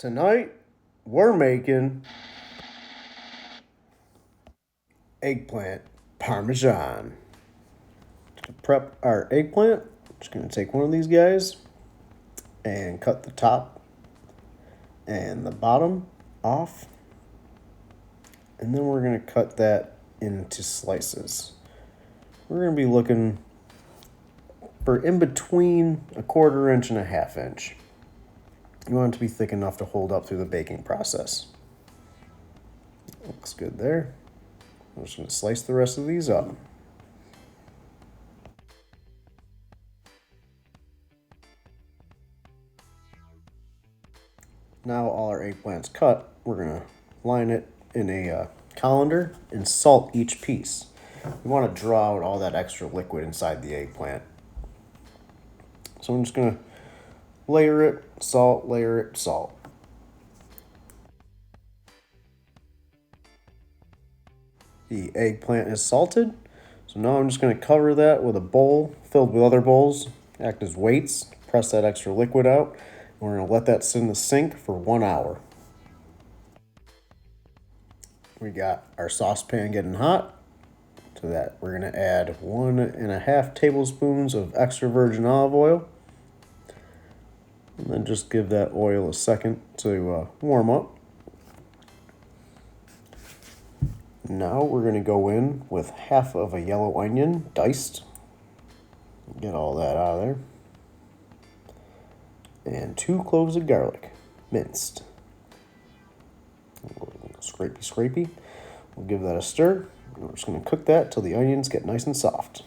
Tonight, we're making eggplant parmesan. To prep our eggplant, just going to take one of these guys and cut the top and the bottom off. And then we're going to cut that into slices. We're going to be looking for in between a 1/4 inch and a 1/2 inch. You want it to be thick enough to hold up through the baking process. Looks good there. I'm just going to slice the rest of these up. Now all our eggplant's cut, we're going to line it in a colander and salt each piece. We want to draw out all that extra liquid inside the eggplant. So I'm just going to layer it, salt. The eggplant is salted, so now I'm just going to cover that with a bowl filled with other bowls, act as weights, press that extra liquid out, and we're going to let that sit in the sink for 1 hour. We got our saucepan getting hot. To that, we're going to add 1.5 tablespoons of extra virgin olive oil. And then just give that oil a second to warm up. Now we're going to go in with 1/2 of a yellow onion, diced. Get all that out of there. And 2 cloves of garlic, minced. Scrapey. We'll give that a stir. We're just going to cook that till the onions get nice and soft.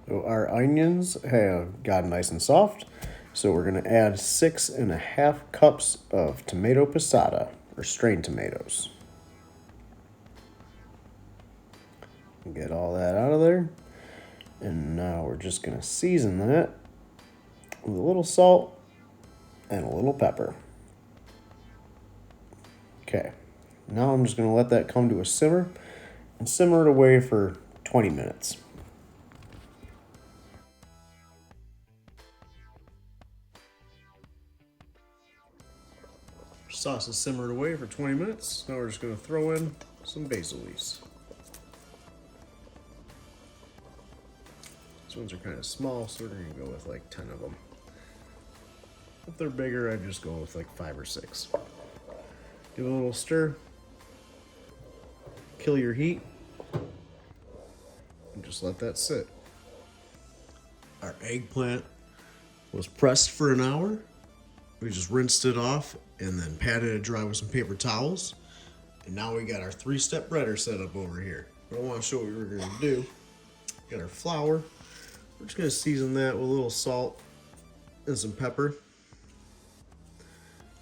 So our onions have gotten nice and soft, so we're going to add 6.5 cups of tomato passata, or strained tomatoes. Get all that out of there. And now we're just going to season that with a little salt and a little pepper. Okay, now I'm just going to let that come to a simmer and simmer it away for 20 minutes. Sauce is simmered away for 20 minutes. Now we're just going to throw in some basil leaves. These ones are kind of small, so we're going to go with like 10 of them. If they're bigger, I'd just go with like 5 or 6. Give it a little stir. Kill your heat. And just let that sit. Our eggplant was pressed for an hour. We just rinsed it off and then patted it dry with some paper towels. And now we got our 3-step breader set up over here. But I want to show what we're going to do. Got our flour. We're just going to season that with a little salt and some pepper.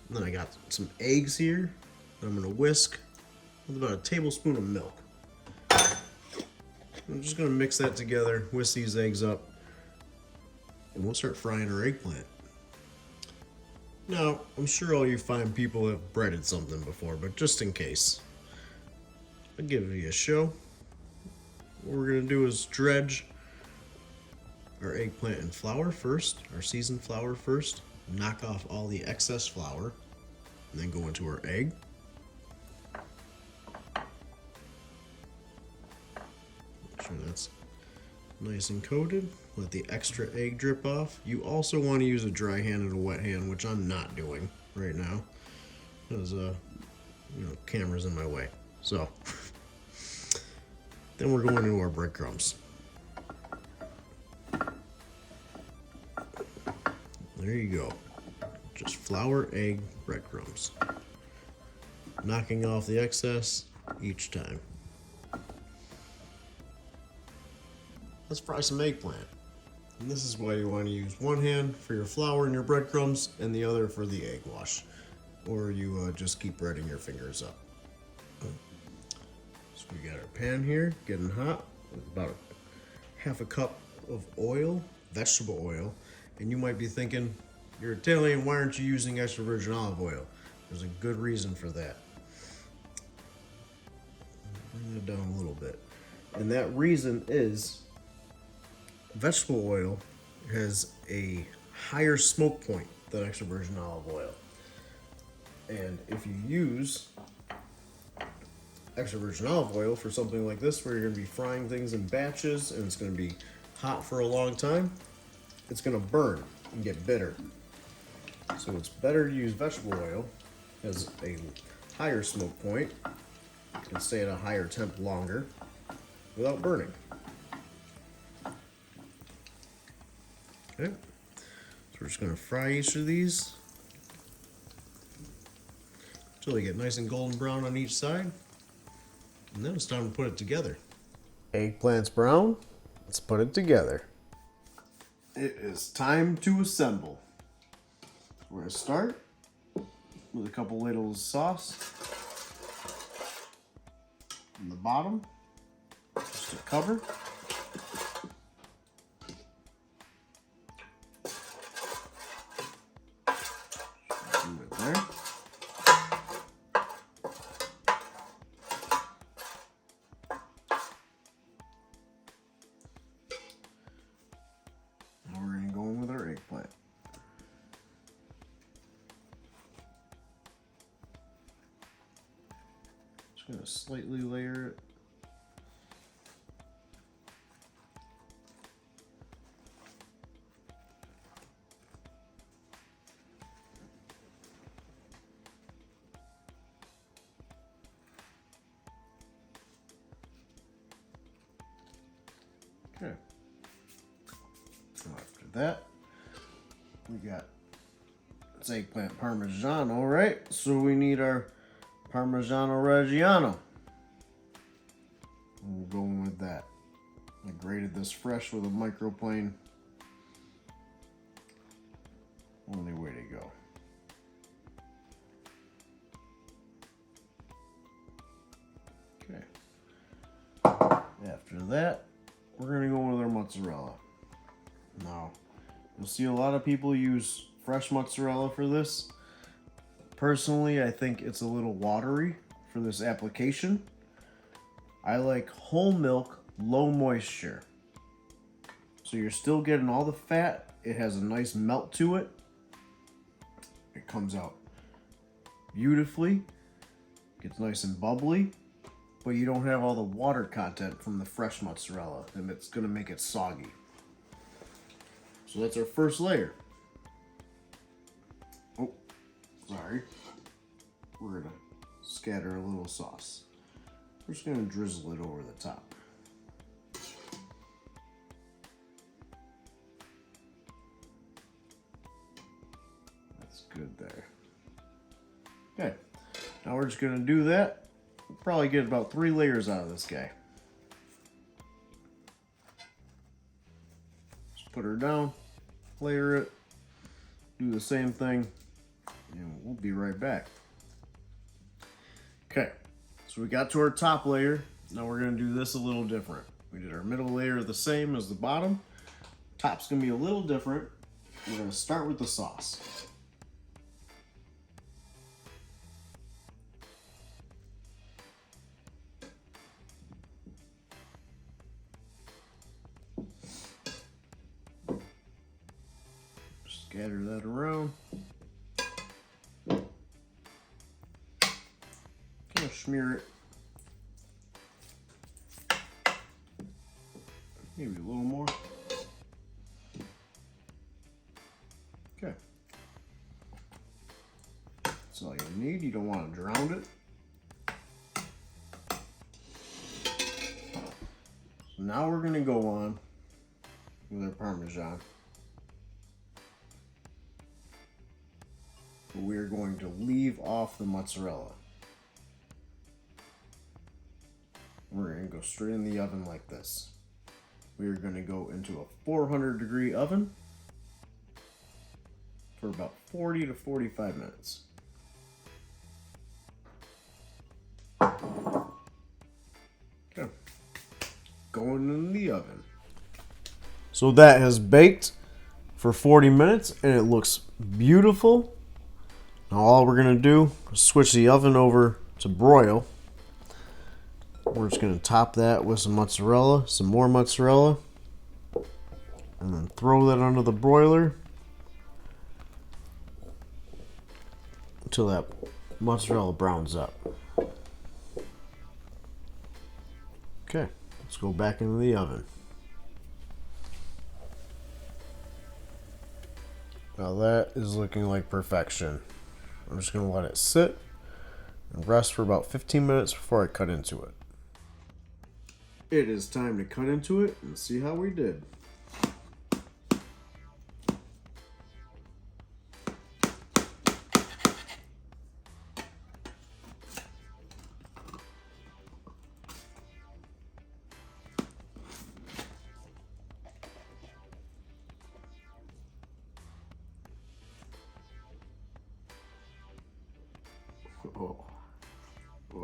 And then I got some eggs here. I'm going to whisk with about a tablespoon of milk. I'm just going to mix that together, whisk these eggs up, and we'll start frying our eggplant. Now, I'm sure all you fine people have breaded something before, but just in case, I'll give you a show. What we're going to do is dredge our eggplant in flour first, our seasoned flour first, knock off all the excess flour, and then go into our egg. Make sure that's nice and coated. Let the extra egg drip off. You also want to use a dry hand and a wet hand, which I'm not doing right now because camera's in my way. So then we're going into our breadcrumbs. There you go. Just flour, egg, breadcrumbs. Knocking off the excess each time. Let's fry some eggplant. And this is why you want to use one hand for your flour and your breadcrumbs and the other for the egg wash. Or you just keep breading your fingers up. So we got our pan here getting hot with about 1/2 cup of oil, vegetable oil. And you might be thinking, you're Italian, why aren't you using extra virgin olive oil? There's a good reason for that. Bring it down a little bit. And that reason is vegetable oil has a higher smoke point than extra virgin olive oil. And if you use extra virgin olive oil for something like this, where you're going to be frying things in batches and it's going to be hot for a long time, it's going to burn and get bitter. So it's better to use vegetable oil, has a higher smoke point, can stay at a higher temp longer without burning. Okay, so we're just going to fry each of these until they get nice and golden brown on each side, and then it's time to put it together. Eggplant's brown, let's put it together. It is time to assemble. We're going to start with a couple ladles of sauce on the bottom, just to cover. Do it there. Now we're going to go in with our eggplant. Gonna slightly layer it. Okay. After that, we got it's eggplant parmesan, all right? So we need our Parmigiano Reggiano. We're going with that. I grated this fresh with a microplane. Only way to go. Okay. After that, we're going to go with our mozzarella. Now, you'll see a lot of people use fresh mozzarella for this. Personally, I think it's a little watery for this application. I like whole milk, low moisture. So you're still getting all the fat. It has a nice melt to it. It comes out beautifully. Gets nice and bubbly. But you don't have all the water content from the fresh mozzarella, and it's going to make it soggy. So that's our first layer. Oh, sorry. We're going to scatter a little sauce. We're just going to drizzle it over the top. That's good there. Okay, now we're just going to do that. We'll probably get about 3 layers out of this guy. Just put her down, layer it, do the same thing, and we'll be right back. Okay, so we got to our top layer. Now we're going to do this a little different. We did our middle layer the same as the bottom. Top's going to be a little different. We're going to start with the sauce. Scatter that around. Kind of smear it. Maybe a little more. Okay. That's all you need. You don't want to drown it. So now we're going to go on with our Parmesan. We are going to leave off the mozzarella. We're going to go straight in the oven like this. We are going to go into a 400-degree oven for about 40 to 45 minutes. Okay. Going in the oven. So that has baked for 40 minutes and it looks beautiful. Now all we're going to do is switch the oven over to broil. We're just going to top that with some mozzarella, some more mozzarella, and then throw that under the broiler. till that mozzarella browns up. Okay, let's go back into the oven. Now that is looking like perfection. I'm just gonna let it sit and rest for about 15 minutes before I cut into it. It is time to cut into it and see how we did.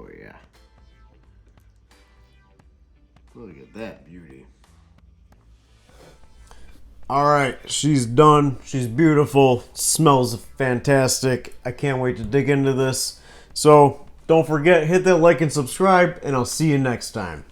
Oh yeah. Look at that beauty. Alright, she's done. She's beautiful. Smells fantastic. I can't wait to dig into this. So, don't forget, hit that like and subscribe, and I'll see you next time.